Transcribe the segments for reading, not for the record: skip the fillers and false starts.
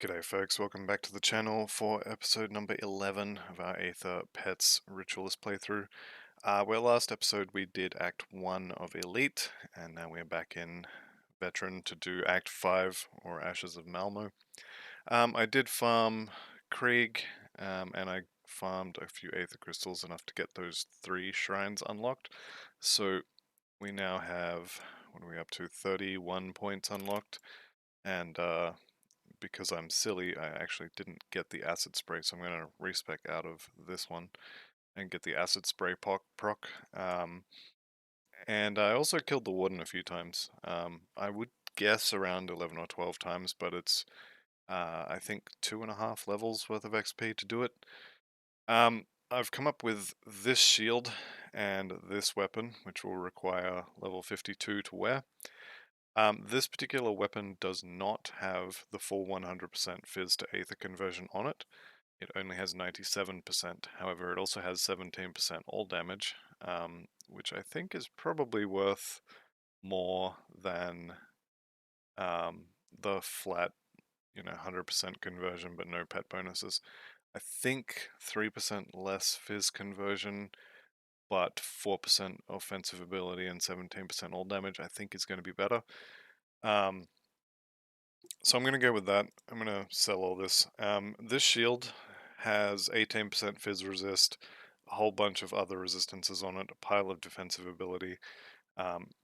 G'day folks, welcome back to the channel for episode number 11 of our Aether Pets Ritualist playthrough. Where last episode we did Act 1 of Elite, and now we're back in Veteran to do Act 5, or Ashes of Malmouth. I did farm Krieg, and I farmed a few Aether Crystals, enough to get those 3 shrines unlocked. So we now have, what are we up to, 31 points unlocked, and because I'm silly, I actually didn't get the acid spray, so I'm going to respec out of this one and get the acid spray proc. And I also killed the warden a few times. I would guess around 11 or 12 times, but it's I think 2.5 levels worth of XP to do it. I've come up with this shield and this weapon, which will require level 52 to wear. This particular weapon does not have the full 100% Fizz to Aether conversion on it. It only has 97%. However, it also has 17% all damage, which I think is probably worth more than the flat, 100% conversion but no pet bonuses. I think 3% less Fizz conversion but 4% offensive ability and 17% all damage I think is going to be better. So I'm going to go with that. I'm going to sell all this. This shield has 18% Fizz resist, a whole bunch of other resistances on it, a pile of defensive ability.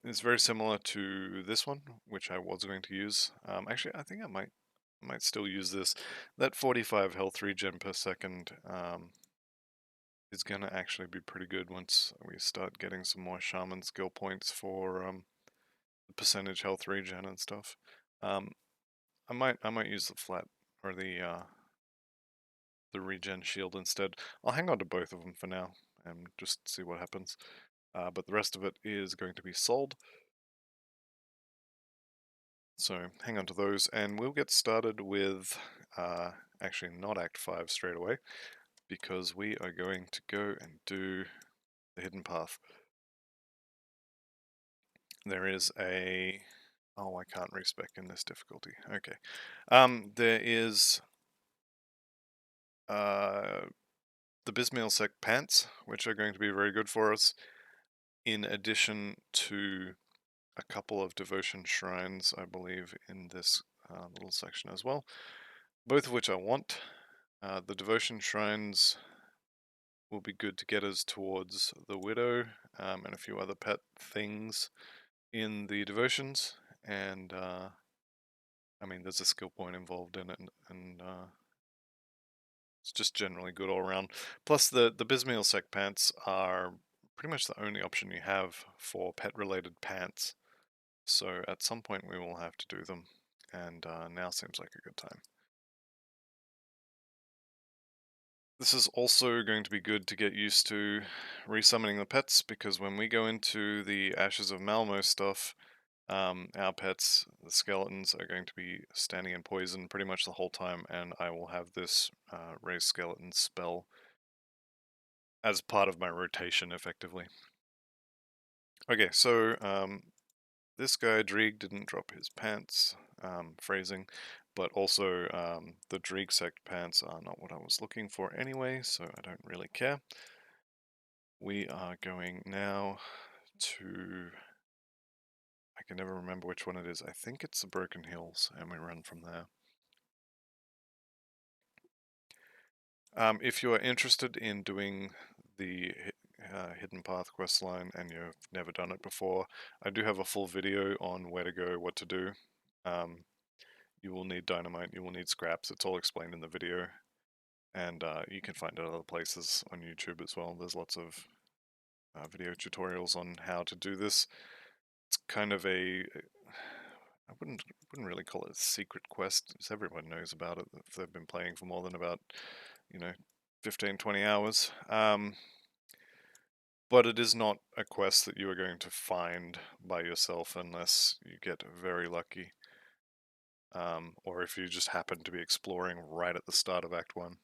It's very similar to this one, which I was going to use. Actually, I think I might still use this. That 45 health regen per second is going to actually be pretty good once we start getting some more shaman skill points for the percentage health regen and stuff. I might use the flat or the regen shield instead. I'll hang on to both of them for now and just see what happens. But the rest of it is going to be sold. So hang on to those, and we'll get started with actually not Act 5 straight away, because we are going to go and do the hidden path. There is a... Oh, I can't respec in this difficulty. Okay. There is the Bismeal Sec pants, which are going to be very good for us, in addition to a couple of devotion shrines, I believe, in this little section as well, both of which I want. The devotion shrines will be good to get us towards the widow and a few other pet things in the devotions, and I mean there's a skill point involved in it, and it's just generally good all around. Plus the Bismeal Sec pants are pretty much the only option you have for pet related pants, so at some point we will have to do them, and now seems like a good time. This is also going to be good to get used to resummoning the pets, because when we go into the Ashes of Malmo stuff, our pets, the skeletons, are going to be standing in poison pretty much the whole time, and I will have this raise skeleton spell as part of my rotation, effectively. Okay, so this guy, Drieg, didn't drop his pants, phrasing, but also the Drieg sect pants are not what I was looking for anyway, so I don't really care. We are going now to... I can never remember which one it is. I think it's the Broken Hills, and we run from there. If you are interested in doing the Hidden Path questline and you've never done it before, I do have a full video on where to go, what to do. You will need dynamite, you will need scraps, it's all explained in the video. And you can find it other places on YouTube as well. There's lots of video tutorials on how to do this. It's kind of a... I wouldn't really call it a secret quest, as everyone knows about it if they've been playing for more than about, 15-20 hours. But it is not a quest that you are going to find by yourself unless you get very lucky. Or if you just happen to be exploring right at the start of Act 1.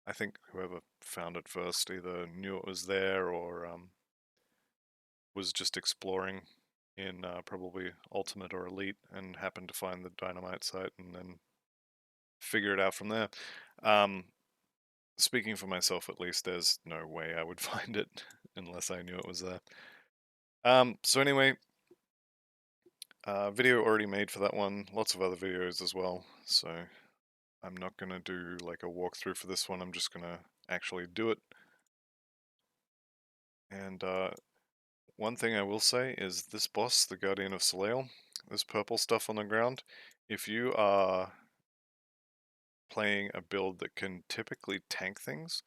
I think whoever found it first either knew it was there or was just exploring in probably Ultimate or Elite and happened to find the dynamite site and then figure it out from there. Um, Speaking for myself, at least, there's no way I would find it unless I knew it was there. So anyway, video already made for that one. Lots of other videos as well. So I'm not gonna do like a walkthrough for this one. I'm just gonna actually do it. And one thing I will say is this boss, the Guardian of Soleil, this purple stuff on the ground, if you are playing a build that can typically tank things,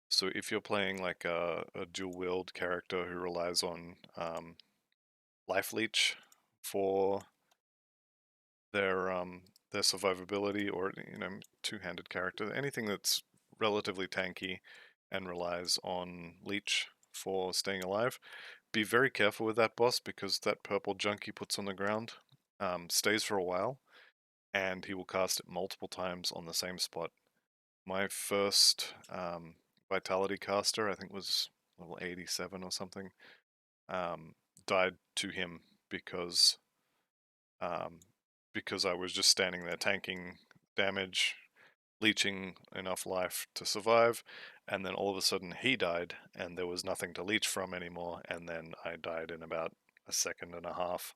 so if you're playing like a dual wield character who relies on life leech for their survivability, or two-handed character, anything that's relatively tanky and relies on leech for staying alive, be very careful with that boss because that purple junk he puts on the ground stays for a while, and he will cast it multiple times on the same spot. My first Vitality caster, I think was level 87 or something, died to him because um, because I was just standing there tanking damage, leeching enough life to survive, and then all of a sudden he died, and there was nothing to leech from anymore, and then I died in about a second and a half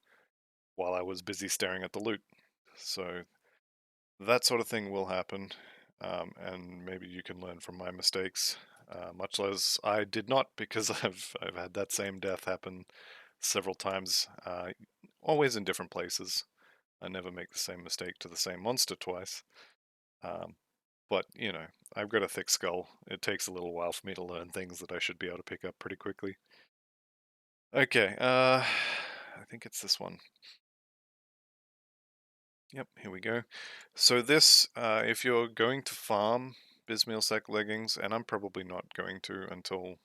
while I was busy staring at the loot. So that sort of thing will happen, and maybe you can learn from my mistakes. Much as I did not, because I've had that same death happen several times, always in different places. I never make the same mistake to the same monster twice. Um, but, I've got a thick skull. It takes a little while for me to learn things that I should be able to pick up pretty quickly. Okay, I think it's this one. Yep, here we go. So this, if you're going to farm Bismeal Sack leggings, and I'm probably not going to until,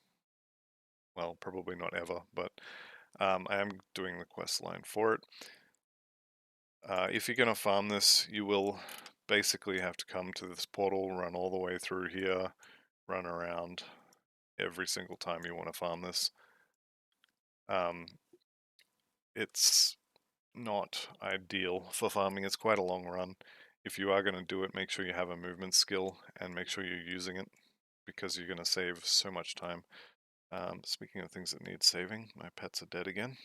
well, probably not ever, but I am doing the quest line for it. If you're going to farm this, you will basically have to come to this portal, run all the way through here, run around every single time you want to farm this. It's not ideal for farming. It's quite a long run. If you are going to do it, make sure you have a movement skill and make sure you're using it, because you're going to save so much time. Speaking of things that need saving, my pets are dead again.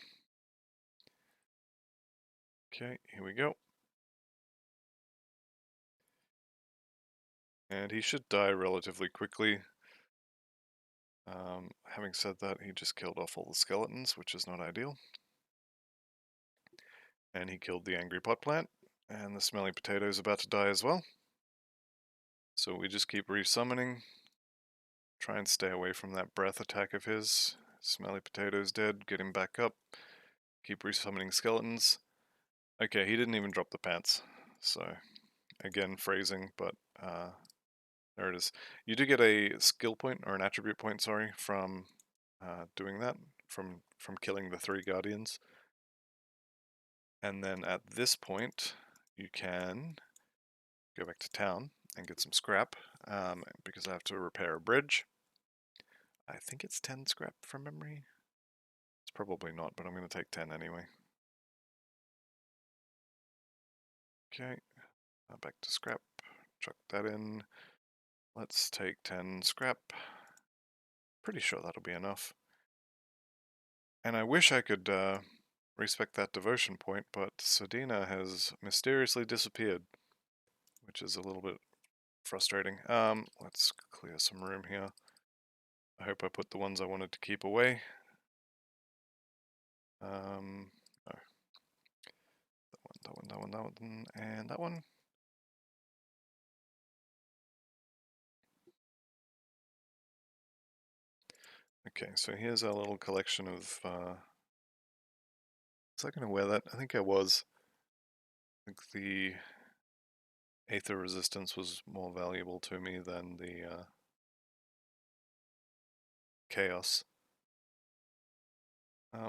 Okay, here we go. And he should die relatively quickly. Having said that, he just killed off all the skeletons, which is not ideal. And he killed the angry pot plant, and the smelly potato is about to die as well. So we just keep resummoning. Try and stay away from that breath attack of his. Smelly potato's dead, get him back up. Keep resummoning skeletons. Okay, he didn't even drop the pants. So, again, phrasing, but there it is. You do get a skill point, or an attribute point, sorry, from doing that, from killing the 3 guardians. And then at this point, you can go back to town and get some scrap, because I have to repair a bridge. I think it's 10 scrap from memory. It's probably not, but I'm going to take 10 anyway. Okay, back to scrap. Chuck that in. Let's take 10 scrap. Pretty sure that'll be enough. And I wish I could respect that devotion point, but Sedina has mysteriously disappeared, which is a little bit frustrating. Let's clear some room here. I hope I put the ones I wanted to keep away. No. That one, and that one. Okay, so here's our little collection of, was I going to wear that? I think I was. I think the Aether resistance was more valuable to me than the chaos. I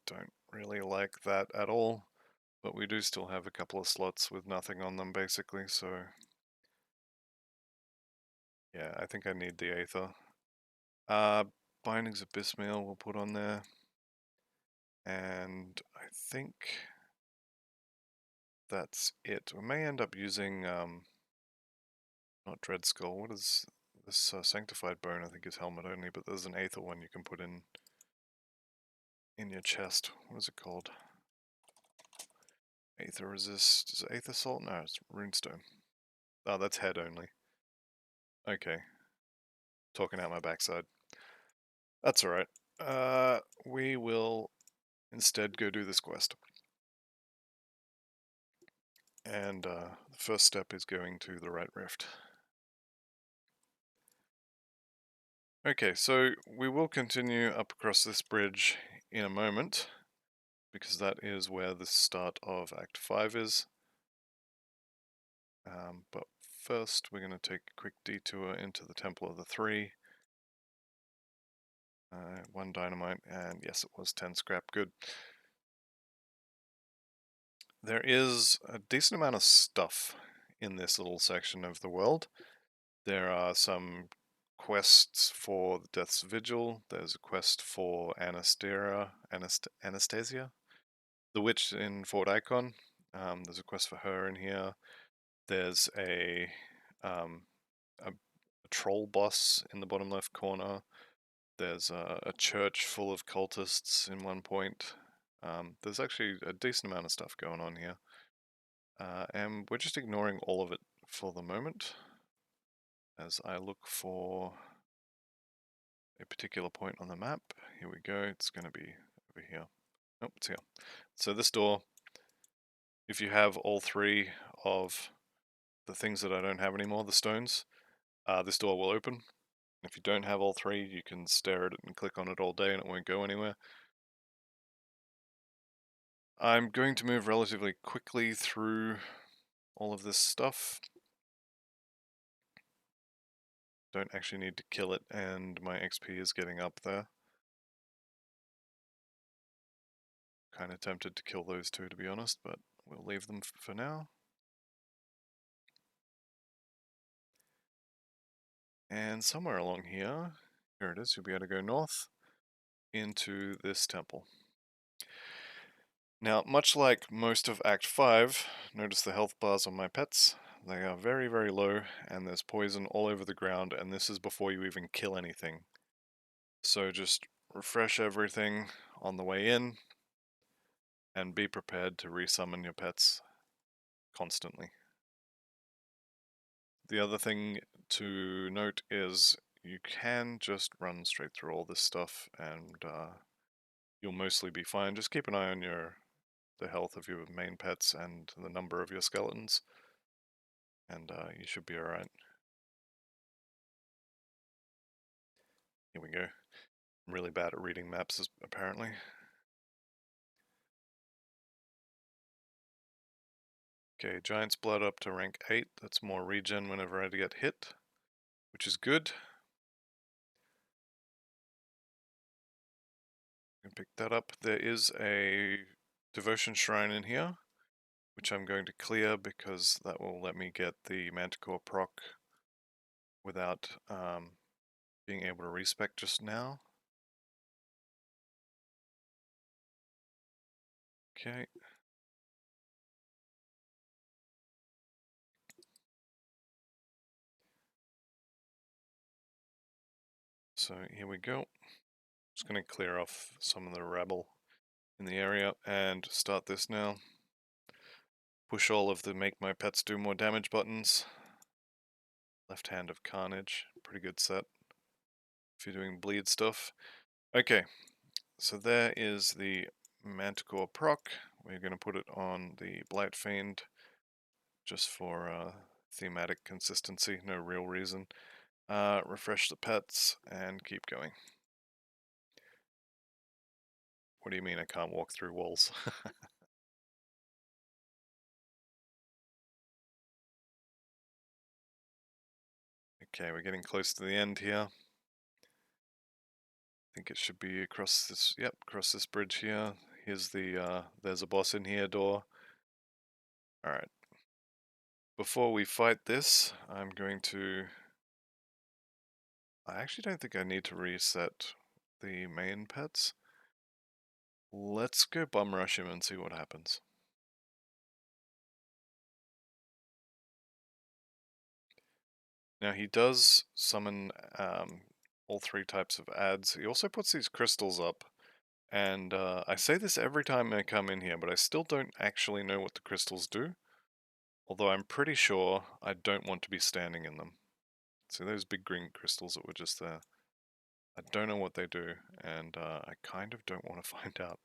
don't really like that at all, but we do still have a couple of slots with nothing on them basically, so yeah, I think I need the Aether. Bindings of Bismail we'll put on there, and I think that's it. We may end up using Not Dread Skull. What is this? Sanctified Bone, I think, is helmet only, but there's an Aether one you can put in your chest. What is it called? Aether Resist. Is it Aether Salt? No, it's Runestone. Oh, that's head only. Okay. Talking out my backside. That's alright. We will instead go do this quest. And the first step is going to the right rift. Okay, so we will continue up across this bridge in a moment, because that is where the start of Act 5 is. But first we're going to take a quick detour into the Temple of the Three. 1 dynamite, and yes, it was 10 scrap, good. There is a decent amount of stuff in this little section of the world. There are some quests for the Death's Vigil. There's a quest for Anastasia, the witch in Fort Icon. There's a quest for her in here. There's um, a troll boss in the bottom left corner. There's a church full of cultists in one point. There's actually a decent amount of stuff going on here. And we're just ignoring all of it for the moment as I look for a particular point on the map. Here we go, it's going to be over here. Oh, it's here. So this door, if you have all 3 of the things that I don't have anymore, the stones, this door will open. If you don't have all 3, you can stare at it and click on it all day and it won't go anywhere. I'm going to move relatively quickly through all of this stuff. Don't actually need to kill it, and my XP is getting up there. Kind of tempted to kill those 2, to be honest, but we'll leave them for now. And somewhere along here it is, you'll be able to go north into this temple. Now, much like most of Act 5, notice the health bars on my pets. They are very, very low, and there's poison all over the ground, and this is before you even kill anything. So just refresh everything on the way in, and be prepared to resummon your pets constantly. The other thing to note is you can just run straight through all this stuff and you'll mostly be fine. Just keep an eye on the health of your main pets and the number of your skeletons, and you should be alright. Here we go. I'm really bad at reading maps, apparently. Okay, Giant's Blood up to rank 8. That's more regen whenever I get hit, which is good. You can pick that up. There is a devotion shrine in here, which I'm going to clear because that will let me get the Manticore proc without being able to respec just now. Okay. So here we go. Just going to clear off some of the rabble in the area and start this now. Push all of the make my pets do more damage buttons. Left Hand of Carnage, pretty good set if you're doing bleed stuff. Okay, so there is the Manticore proc. We're going to put it on the Blight Fiend just for thematic consistency, no real reason. Refresh the pets and keep going. What do you mean I can't walk through walls? Okay, we're getting close to the end here. I think it should be across this, yep, across this bridge here. Here's the, there's a boss in here door. Alright. Before we fight this, I'm going to... I actually don't think I need to reset the main pets. Let's go bum rush him and see what happens. Now he does summon all 3 types of ads. He also puts these crystals up, and I say this every time I come in here, but I still don't actually know what the crystals do. Although I'm pretty sure I don't want to be standing in them. See those big green crystals that were just there? I don't know what they do, and I kind of don't want to find out.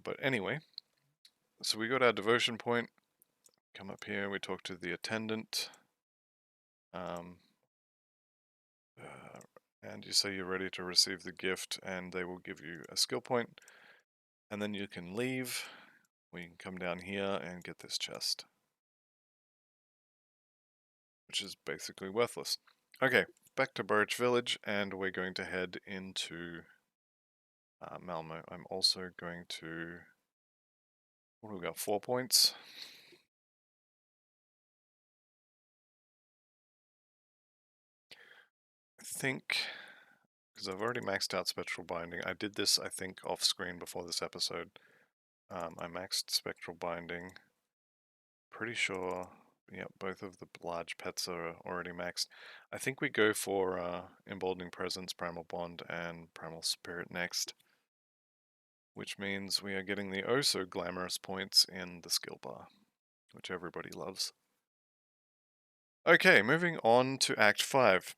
But anyway, so we got our devotion point. Come up here, we talk to the attendant. Um, and you say you're ready to receive the gift, and they will give you a skill point. And then you can leave. We can come down here and get this chest, which is basically worthless. Okay, back to Burridge Village, and we're going to head into Malmouth. I'm also going to... What do we got? 4 points. I think, because I've already maxed out Spectral Binding. I did this, I think, off screen before this episode. I maxed Spectral Binding. Pretty sure, yeah, both of the large pets are already maxed. I think we go for Emboldening Presence, Primal Bond, and Primal Spirit next. Which means we are getting the oh so glamorous points in the skill bar, which everybody loves. Okay, moving on to Act 5.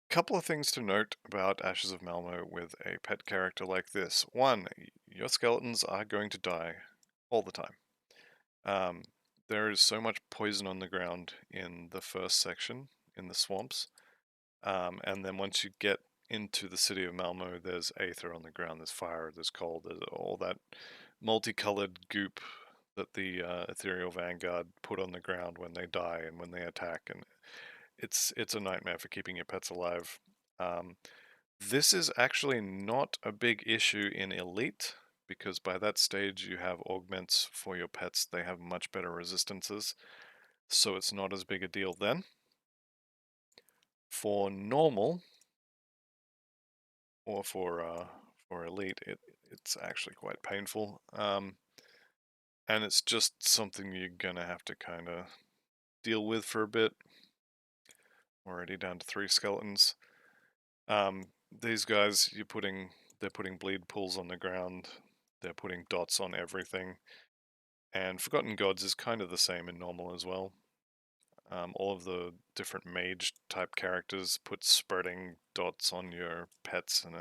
Couple of things to note about Ashes of Malmo with a pet character like this. One, your skeletons are going to die all the time. There is so much poison on the ground in the first section, in the swamps, and then once you get into the city of Malmo, there's aether on the ground, there's fire, there's cold, there's all that multicolored goop that the ethereal vanguard put on the ground when they die and when they attack, and it's a nightmare for keeping your pets alive. This is actually not a big issue in Elite, because by that stage you have augments for your pets. They have much better resistances, so it's not as big a deal then. For normal, or for Elite, it's actually quite painful. And it's just something you're gonna have to kind of deal with for a bit. Already down to 3 skeletons. These guys, they're putting bleed pools on the ground. They're putting dots on everything. And Forgotten Gods is kind of the same in normal as well. All of the different mage type characters put spurting dots on your pets, and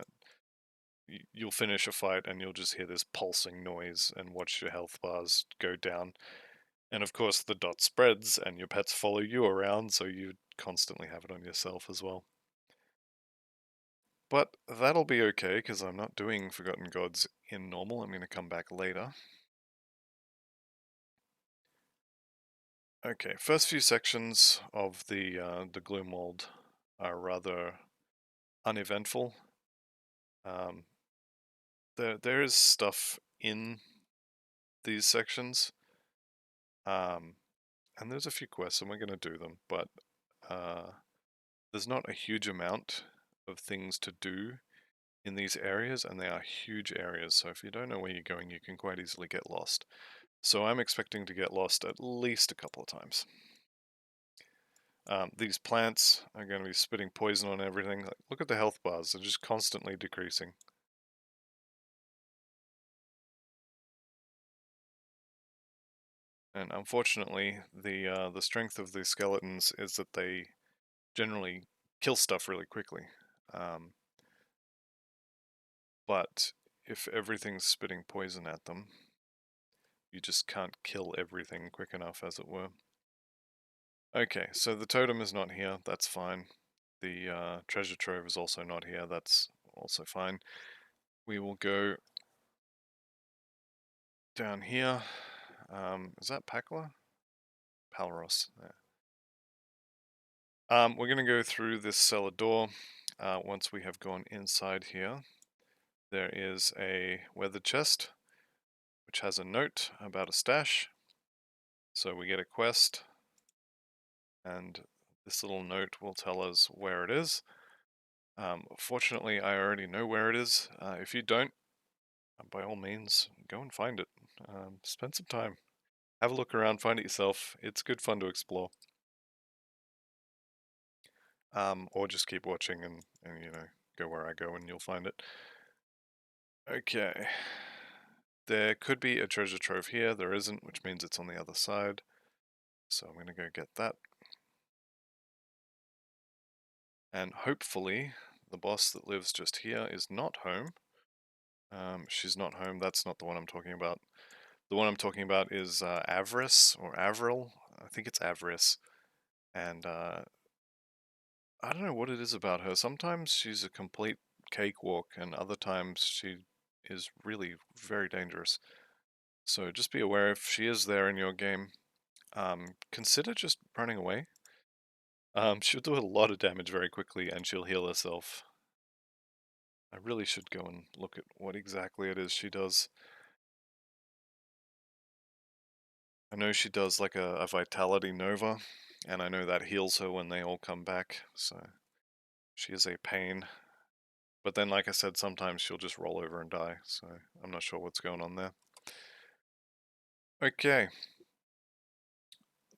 you'll finish a fight and you'll just hear this pulsing noise and watch your health bars go down. And of course the dot spreads and your pets follow you around, so you constantly have it on yourself as well. But that'll be okay, because I'm not doing Forgotten Gods in normal. I'm going to come back later. Okay, first few sections of the Gloomwald are rather uneventful. There is stuff in these sections, and there's a few quests, and we're going to do them, but there's not a huge amount of things to do in these areas, and they are huge areas, so if you don't know where you're going, you can quite easily get lost. So I'm expecting to get lost at least a couple of times. These plants are going to be spitting poison on everything. Look at the health bars, they're just constantly decreasing. And unfortunately, the strength of the skeletons is that they generally kill stuff really quickly. But if everything's spitting poison at them, you just can't kill everything quick enough, as it were. Okay, so the totem is not here, that's fine. The treasure trove is also not here, that's also fine. We will go down here. Is that Pakla? Palros. Yeah. We're going to go through this cellar door. Once we have gone inside here, there is a weather chest, which has a note about a stash. So we get a quest, and this little note will tell us where it is. Fortunately, I already know where it is. If you don't, by all means, go and find it. Spend some time. Have a look around, find it yourself. It's good fun to explore. or just keep watching and you know, go where I go and you'll find it. Okay. There could be a treasure trove here. There isn't, which means it's on the other side. So I'm going to go get that. And hopefully the boss that lives just here is not home. She's not home. That's not the one I'm talking about. The one I'm talking about is Avarice or Avril. I think it's Avarice. And I don't know what it is about her. Sometimes she's a complete cakewalk, and other times she is really very dangerous. So just be aware if she is there in your game. Consider just running away. She'll do a lot of damage very quickly, and she'll heal herself. I really should go and look at what exactly it is she does. I know she does like a Vitality Nova, and I know that heals her when they all come back, so she is a pain. But then, like I said, sometimes she'll just roll over and die, so I'm not sure what's going on there. Okay.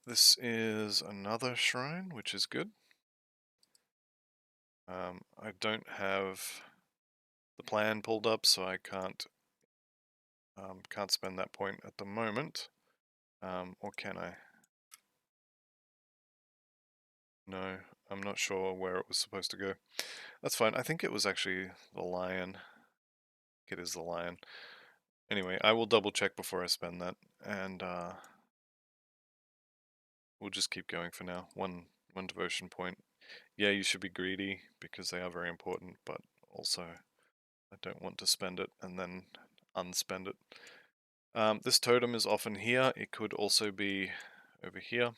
This is another shrine, which is good. I don't have the plan pulled up, so I can't spend that point at the moment. Or can I? No, I'm not sure where it was supposed to go. That's fine. I think it was actually the lion. It is the lion. Anyway, I will double check before I spend that, and we'll just keep going for now. One devotion point. Yeah, you should be greedy because they are very important, but also I don't want to spend it and then unspend it. This totem is often here. It could also be over here.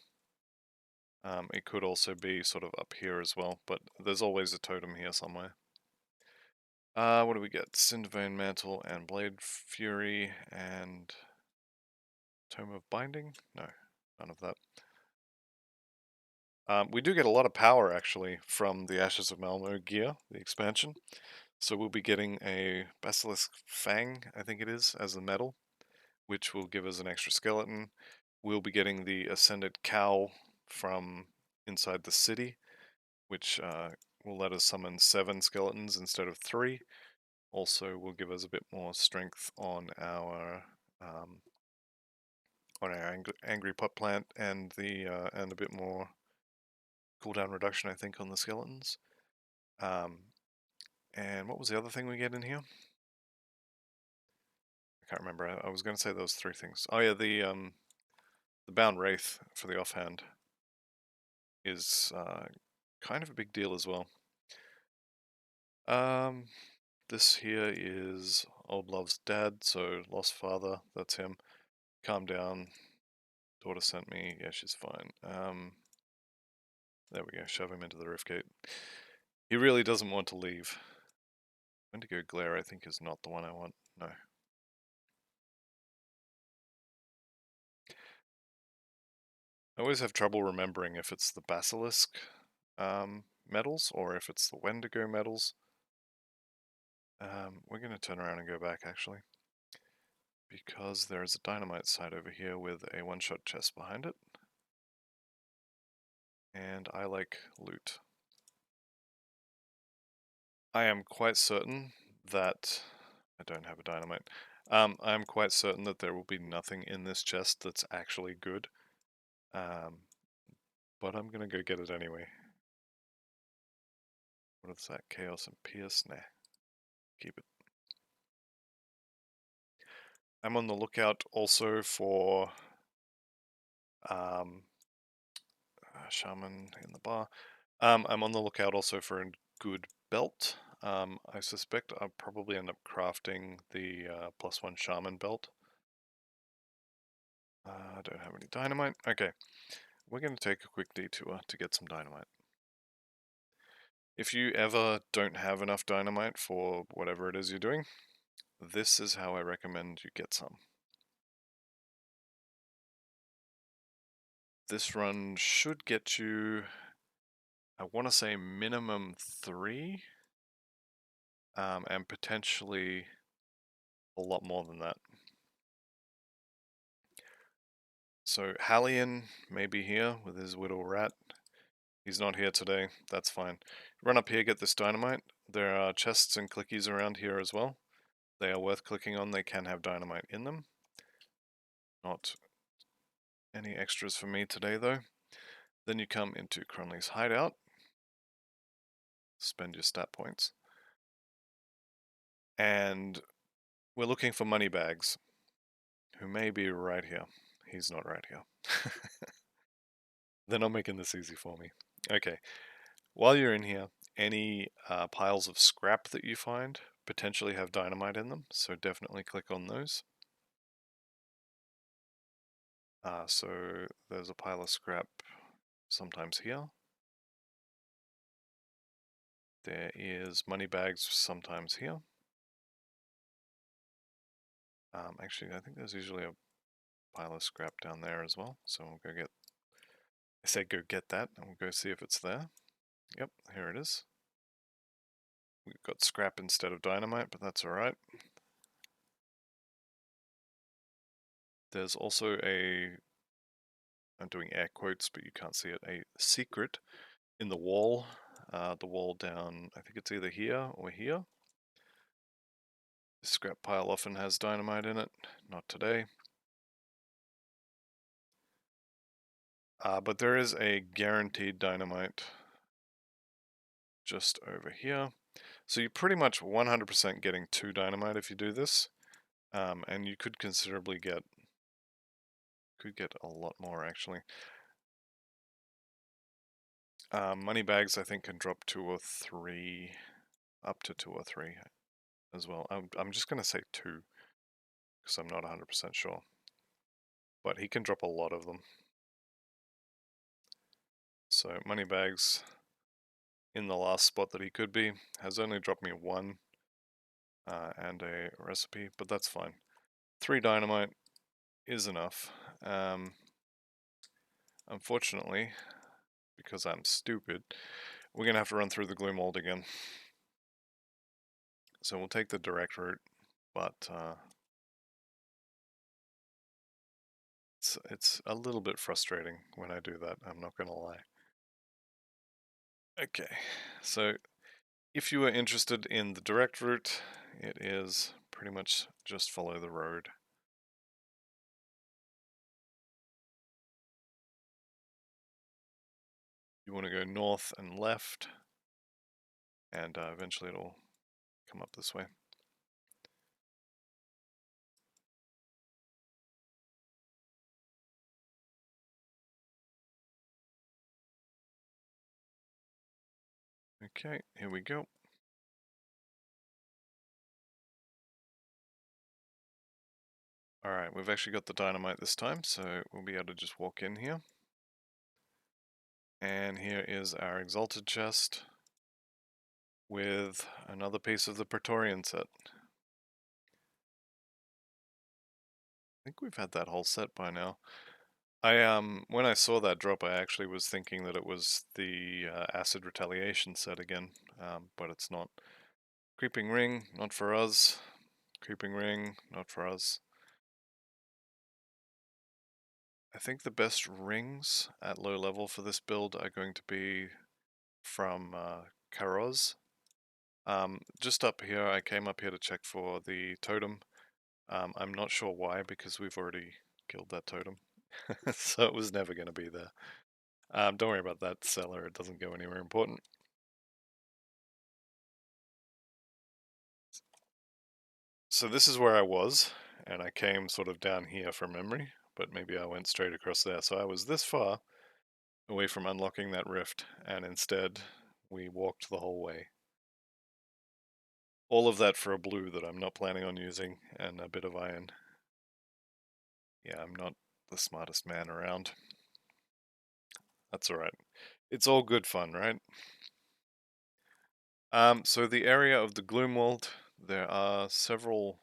It could also be sort of up here as well, but there's always a totem here somewhere. What do we get? Cindervane Mantle and Blade Fury and Tome of Binding? No, none of that. We do get a lot of power actually from the Ashes of Malmouth gear, the expansion. So we'll be getting a Basilisk Fang, I think it is, as a medal, which will give us an extra skeleton. We'll be getting the Ascended Cowl from inside the city, which will let us summon 7 skeletons instead of 3. Also will give us a bit more strength on our angry pot plant and a bit more cooldown reduction, I think, on the skeletons. And what was the other thing we get in here? I can't remember. I was going to say those 3 things. Oh yeah, the Bound Wraith for the offhand is kind of a big deal as well. This here is Old Love's dad, so lost father. That's him. Calm down. Daughter sent me. Yeah, she's fine. There we go. Shove him into the rift gate. He really doesn't want to leave. Wendigo Glare, I think, is not the one I want. No. I always have trouble remembering if it's the Basilisk medals or if it's the Wendigo medals. We're going to turn around and go back, actually. Because there is a dynamite site over here with a one-shot chest behind it. And I like loot. I am quite certain that... I don't have a dynamite. I am quite certain that there will be nothing in this chest that's actually good. But I'm gonna go get it anyway. What is that? Chaos and Pierce? Nah. Keep it. I'm on the lookout also for Shaman in the bar. I'm on the lookout also for a good belt. I suspect I'll probably end up crafting the +1 Shaman belt. I don't have any dynamite. Okay, we're going to take a quick detour to get some dynamite. If you ever don't have enough dynamite for whatever it is you're doing, this is how I recommend you get some. This run should get you, I want to say minimum 3, and potentially a lot more than that. So Hallian may be here with his Whittle Rat. He's not here today, that's fine. Run up here, get this dynamite. There are chests and clickies around here as well. They are worth clicking on, they can have dynamite in them. Not any extras for me today though. Then you come into Crunley's hideout. Spend your stat points. And we're looking for money bags, who may be right here. He's not right here. They're not making this easy for me. Okay, while you're in here, any piles of scrap that you find potentially have dynamite in them, so definitely click on those. So there's a pile of scrap sometimes here. There is money bags sometimes here. Actually, I think there's usually a pile of scrap down there as well, so we'll go get... I said go get that, and we'll go see if it's there. Yep, here it is. We've got scrap instead of dynamite, but that's alright. There's also a... I'm doing air quotes, but you can't see it. A secret in the wall down, I think it's either here or here. The scrap pile often has dynamite in it, not today. But there is a guaranteed dynamite just over here. So you're pretty much 100% getting 2 dynamite if you do this. And you could considerably get a lot more actually. Money bags I think can drop 2 or 3, up to 2 or 3 as well. I'm just going to say 2 because I'm not 100% sure. But he can drop a lot of them. So money bags in the last spot that he could be has only dropped me 1 and a recipe, but that's fine. 3 dynamite is enough. Unfortunately, because I'm stupid, we're going to have to run through the Gloomwald again. So we'll take the direct route, but it's a little bit frustrating when I do that, I'm not going to lie. Okay, so if you are interested in the direct route, it is pretty much just follow the road. You want to go north and left, and eventually it'll come up this way. Okay, here we go. Alright, we've actually got the dynamite this time, so we'll be able to just walk in here. And here is our Exalted chest with another piece of the Praetorian set. I think we've had that whole set by now. When I saw that drop, I actually was thinking that it was the Acid Retaliation set again, but it's not. Creeping Ring, not for us. Creeping Ring, not for us. I think the best rings at low level for this build are going to be from Karoz. Just up here, I came up here to check for the totem. I'm not sure why, because we've already killed that totem. So it was never going to be there. Don't worry about that cellar, it doesn't go anywhere important. So this is where I was, and I came sort of down here from memory, but maybe I went straight across there. So I was this far away from unlocking that rift, and instead we walked the whole way. All of that for a blue that I'm not planning on using, and a bit of iron. Yeah, I'm not the smartest man around. That's alright. It's all good fun, right? So the area of the Gloomwald, there are several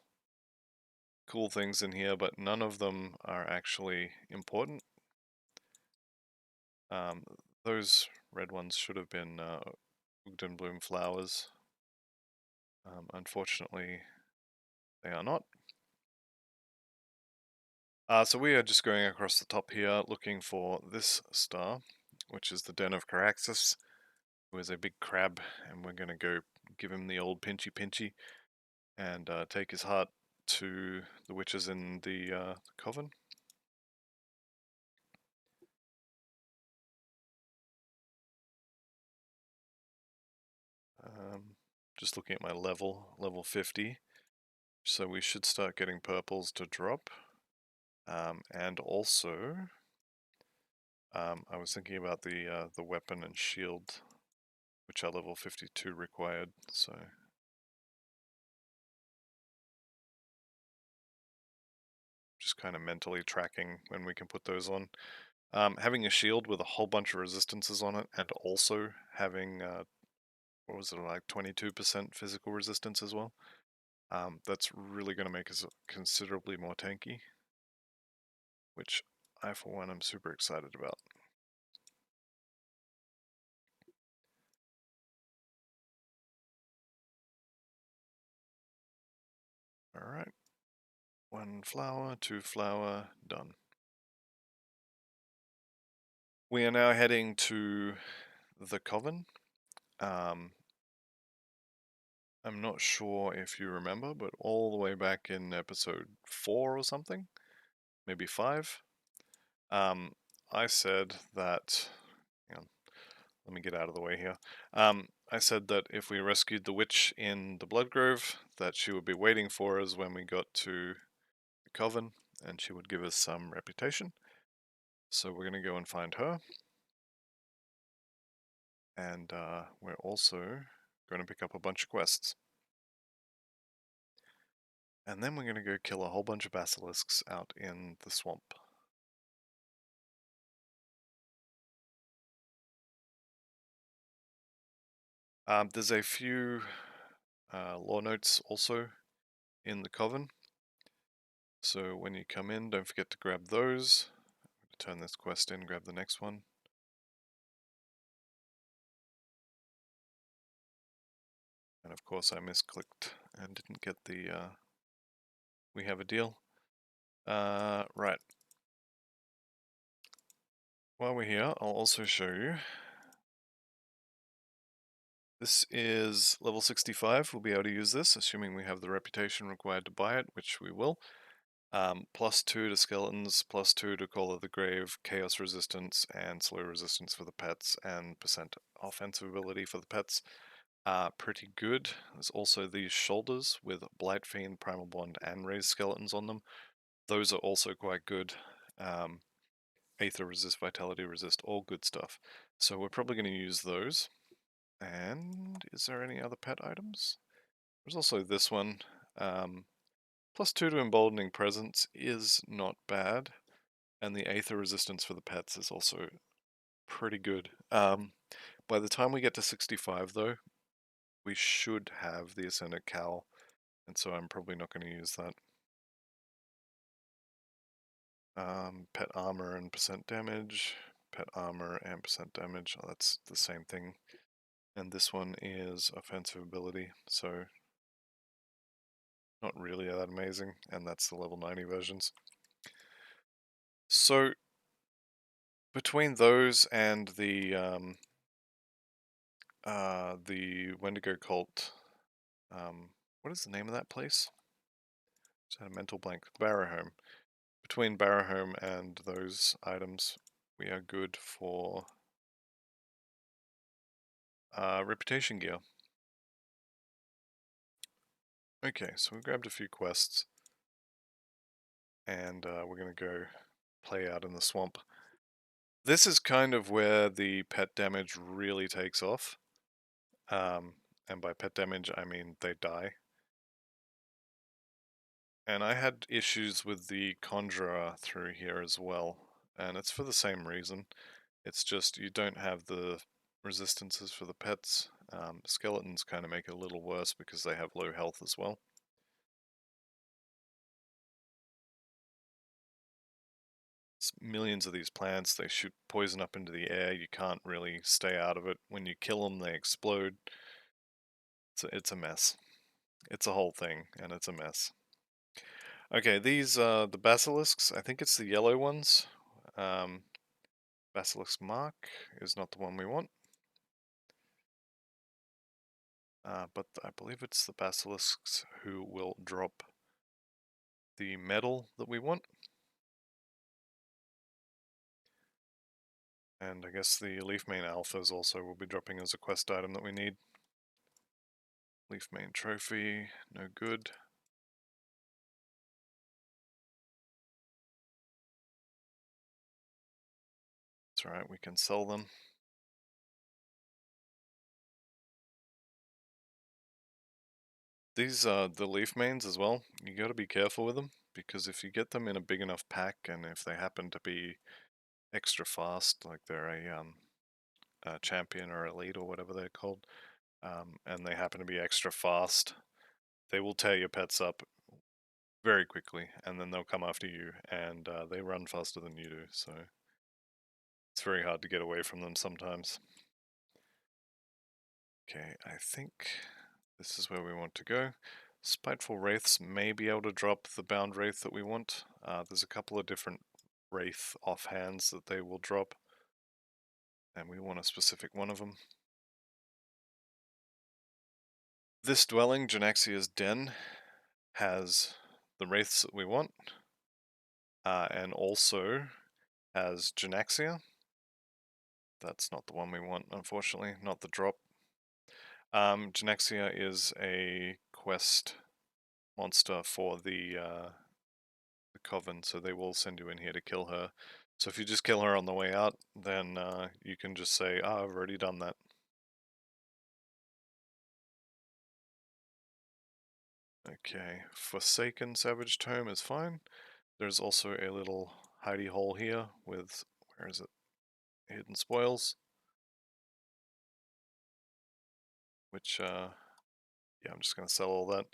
cool things in here, but none of them are actually important. Those red ones should have been Ugdenbloom flowers. Unfortunately, they are not. So we are just going across the top here looking for this star, which is the den of Caraxis, who is a big crab, and we're going to go give him the old pinchy pinchy and take his heart to the witches in the Coven. Just looking at my level 50, so we should start getting purples to drop. And also, I was thinking about the weapon and shield, which are level 52 required, so just kind of mentally tracking when we can put those on. Having a shield with a whole bunch of resistances on it, and also having, what was it, like 22% physical resistance as well, that's really going to make us considerably more tanky, which I for one am super excited about. Alright, 1 flower, 2 flower, done. We are now heading to the Coven. I'm not sure if you remember, but all the way back in episode 4 or something, maybe 5, I said that, hang on, let me get out of the way here. I said that if we rescued the witch in the Bloodgrove, that she would be waiting for us when we got to the Coven, and she would give us some reputation. So we're going to go and find her. And we're also going to pick up a bunch of quests. And then we're going to go kill a whole bunch of basilisks out in the swamp. There's a few lore notes also in the Coven. So when you come in, don't forget to grab those. Turn this quest in, grab the next one. And of course I misclicked and didn't get the we have a deal. Right. While we're here, I'll also show you. This is level 65, we'll be able to use this, assuming we have the reputation required to buy it, which we will. +2 to skeletons, +2 to Call of the Grave, chaos resistance, and slow resistance for the pets, and percent offensive ability for the pets. Pretty good. There's also these shoulders with Blight Fiend, Primal Bond, and raised skeletons on them. Those are also quite good. Aether resist, Vitality resist, all good stuff. So we're probably going to use those. And is there any other pet items? There's also this one. +2 to Emboldening Presence is not bad. And the Aether resistance for the pets is also pretty good. By the time we get to 65 though, we should have the Ascendant Cowl, and so I'm probably not going to use that. Pet armor and percent damage, pet armor and percent damage, oh, that's the same thing. And this one is offensive ability, so not really that amazing, and that's the level 90 versions. So between those and the Wendigo cult, what is the name of that place? Just had a mental blank. Barrowhome. Between Barrowhome and those items, we are good for reputation gear. Okay, so we grabbed a few quests, and we're going to go play out in the swamp. This is kind of where the pet damage really takes off. And by pet damage, I mean they die. And I had issues with the Conjurer through here as well, and it's for the same reason. It's just you don't have the resistances for the pets. Skeletons kind of make it a little worse because they have low health as well. It's millions of these plants, they shoot poison up into the air, you can't really stay out of it. When you kill them, they explode. It's a mess. It's a whole thing, and it's a mess. Okay, these are the basilisks. I think it's the yellow ones. Basilisk Mark is not the one we want. But I believe it's the basilisks who will drop the metal that we want. And I guess the Leaf Mane Alphas also will be dropping as a quest item that we need. Leaf Mane Trophy, no good. That's alright, we can sell them. These are the Leaf Manes as well. You gotta be careful with them, because if you get them in a big enough pack, and if they happen to be extra fast, like they're a champion or elite or whatever they're called, and they happen to be extra fast, they will tear your pets up very quickly, and then they'll come after you, and they run faster than you do, so it's very hard to get away from them sometimes. Okay, I think this is where we want to go. Spiteful Wraiths may be able to drop the bound Wraith that we want. There's a couple of different Wraith offhands that they will drop, and we want a specific one of them. This dwelling, Janaxia's Den, has the Wraiths that we want, and also has Janaxia. That's not the one we want, unfortunately, not the drop. Janaxia is a quest monster for the Coven, so they will send you in here to kill her. So if you just kill her on the way out, then you can just say, I've already done that. Okay, Forsaken Savage Tome is fine. There's also a little hidey hole here with, where is it? Hidden Spoils. Which, yeah, I'm just going to sell all that.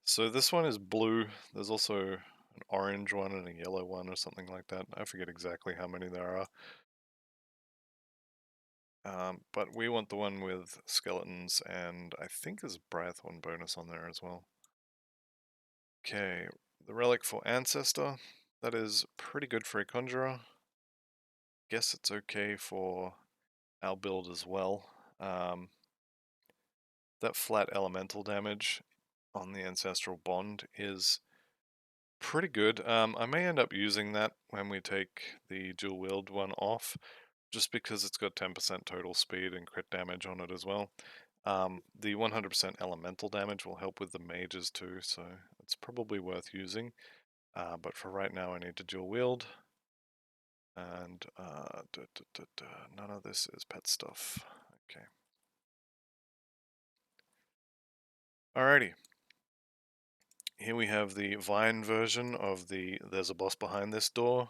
So this one is blue. There's also an orange one and a yellow one or something like that. I forget exactly how many there are. But we want the one with skeletons, and I think there's a Brythorn bonus on there as well. Okay, the Relic for Ancestor. That is pretty good for a Conjurer. Guess it's okay for our build as well. That flat elemental damage on the Ancestral Bond is pretty good. I may end up using that when we take the dual wield one off, just because it's got 10% total speed and crit damage on it as well. The 100% elemental damage will help with the mages too, so it's probably worth using. But for right now, I need to dual wield. And none of this is pet stuff. Okay. Alrighty. Here we have the Vine version of the There's a Boss Behind This Door.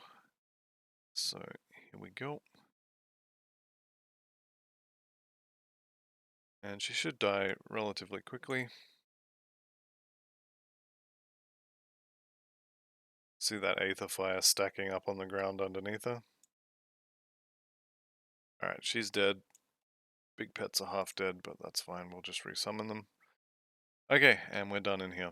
So here we go. And she should die relatively quickly. See that Aether Fire stacking up on the ground underneath her? Alright, she's dead. Big pets are half dead, but that's fine, we'll just resummon them. Okay, and we're done in here.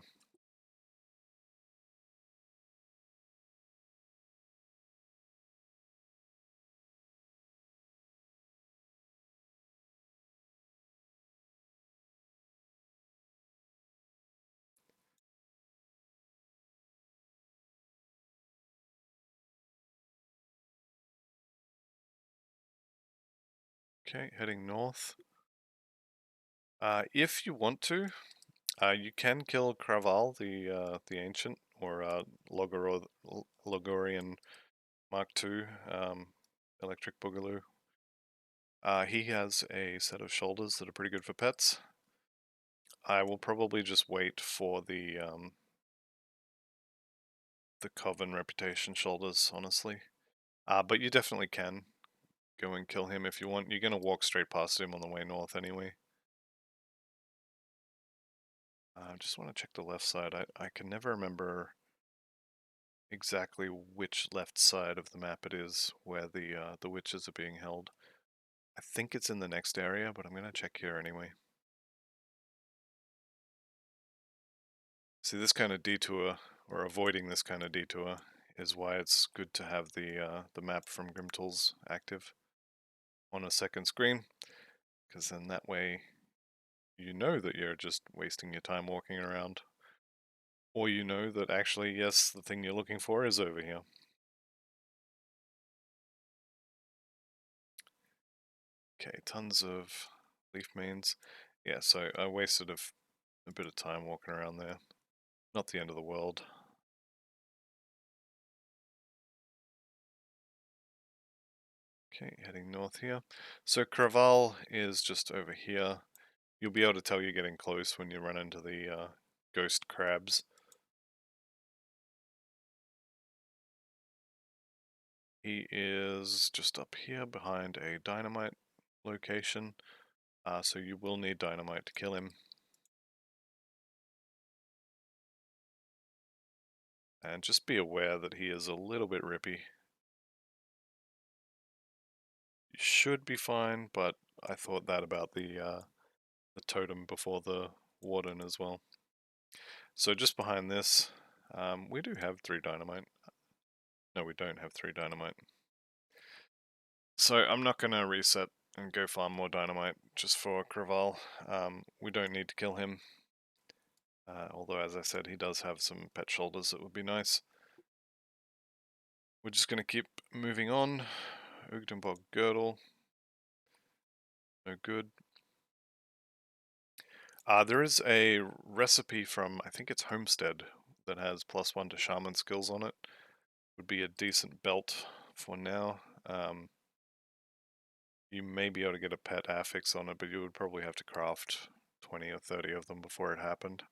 Okay, heading north. If you want to, you can kill Craval, the Ancient, or Logorian Mark II, Electric Boogaloo. He has a set of shoulders that are pretty good for pets. I will probably just wait for the Coven Reputation shoulders, honestly. But you definitely can go and kill him if you want. You're going to walk straight past him on the way north anyway. I just want to check the left side. I can never remember exactly which left side of the map it is where the witches are being held. I think it's in the next area, but I'm going to check here anyway. See, this kind of detour, or avoiding this kind of detour, is why it's good to have the map from Grimtools active. on a second screen, because then that way you know that you're just wasting your time walking around. Or you know that actually, yes, the thing you're looking for is over here. Okay, tons of leaf mains. Yeah, so I wasted a bit of time walking around there. Not the end of the world. Okay, heading north here. So Craval is just over here. You'll be able to tell you're getting close when you run into the ghost crabs. He is just up here behind a dynamite location, so you will need dynamite to kill him. And just be aware that he is a little bit rippy. You should be fine, but I thought that about the totem before the warden as well. So just behind this, we do have 3 dynamite. No, we don't have 3 dynamite. So I'm not going to reset and go farm more dynamite just for Craval. We don't need to kill him. Although, as I said, he does have some pet shoulders that would be nice. We're just going to keep moving on. Ugdenbog girdle. No good. There is a recipe from, I think it's Homestead, that has +1 to shaman skills on it. Would be a decent belt for now. You may be able to get a pet affix on it, but you would probably have to craft 20 or 30 of them before it happened.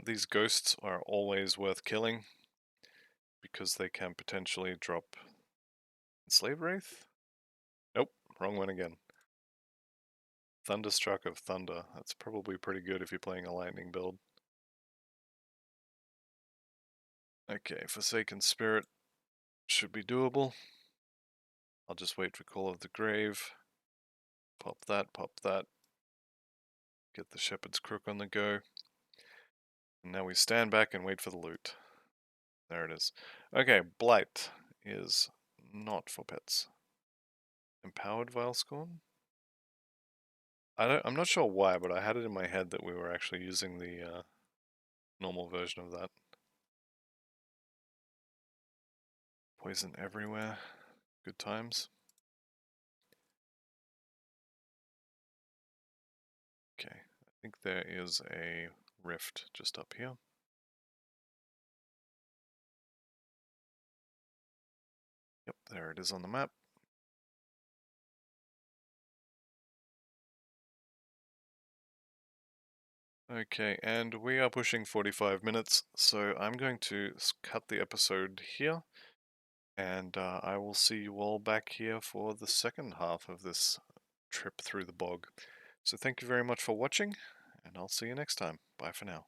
These ghosts are always worth killing because they can potentially drop Slave Wraith? Nope, wrong one again. Thunderstruck of Thunder. That's probably pretty good if you're playing a lightning build. Okay, Forsaken Spirit should be doable. I'll just wait for Call of the Grave. Pop that, get the Shepherd's Crook on the go. And now we stand back and wait for the loot. There it is. Okay, Blight is not for pets. Empowered Vilescorn? I'm not sure why, but I had it in my head that we were actually using the normal version of that. Poison everywhere. Good times. Okay, I think there is a rift just up here. Yep, there it is on the map. Okay, and we are pushing 45 minutes, so I'm going to cut the episode here, and I will see you all back here for the second half of this trip through the bog. So thank you very much for watching, and I'll see you next time. Bye for now.